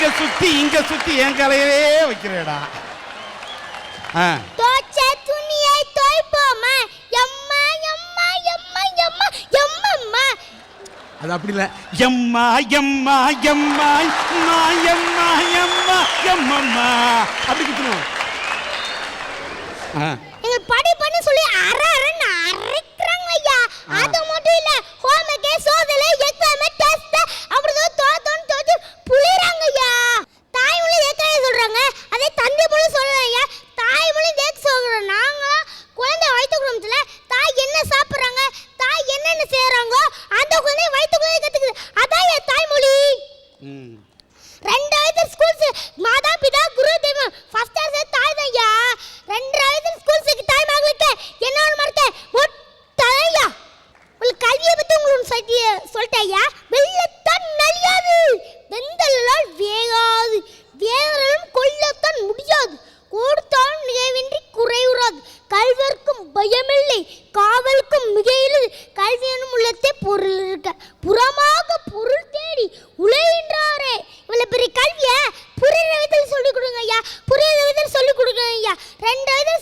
இங்க சுத்தி என் கலையவே வைக்கிறேடா. தோச்ச துணியை தோய்ப்போமா எம்மா எம்மா எம்மா எம்மா எம்மம்மா. அது அப்படி இல்ல. எம்மா எம்மா எம்மா எம்மா எம்மா எம்மா எம்மம்மா அப்படி குத்துறோம். எங்க படி பண்ணி சொல்லி அரன்னு அரைக்குறாங்க ஐயா. அது மட்டும் இல்ல, ஹோம்வொர்க் சோதனை எக்ஸாம் டெஸ்ட் அப்படிதான் தோத்தோன்னு தோத்து புளிறாங்க ஐயா. தாய்மொழி ஏற்கனவே சொல்றாங்க, அதே தந்தை மொழி சொல்றாங்க ஐயா. தாய்மொழி தேக்க சொல்றோம். நாங்க குழந்தை வயிற்று குடும்பத்துல தாய் என்ன சாப்பிடுறாங்க, தாய் என்னென்ன செய்யறாங்க, அந்த குழந்தை வயிற்றுக்குள்ளே கத்துக்குது. அதான் என் தாய்மொழி. 2வது ஸ்கூல்ஸ் மாதா பிதா குரு தெய்வம். ஃபர்ஸ்ட் ஆஸ் தாய் தான்யா. 2வது ஸ்கூல்ஸ்க்கு தாய் மகளுக்கு என்ன மறக்க ஒட்டலையா. உங்களுக்கு கல்வியை பத்தி உங்களுக்கு சொல்லிட்டேயா. வெள்ளத்தான் நலியாது, வெந்தலால் வேகாது, வேகலும் கொல்லத்தான் முடியாது, கொடுத்தாலும் நிகழ்வின்றி குறைவுறாது, கல்வர்க்கும் பயமில்லை, காவலுக்கும் மிகையில்லை, கல்வி எனும் உள்ளத்தே பொருள் இருக்க, புறமாக பொருள் தேடி உழைகின்றாரே. இவ்வளவு பெரிய கல்வியை புரியுற விதத்தில் சொல்லிக் கொடுங்க ஐயா. புரியுற விதத்தில் சொல்லிக் கொடுங்க ஐயா. 2வது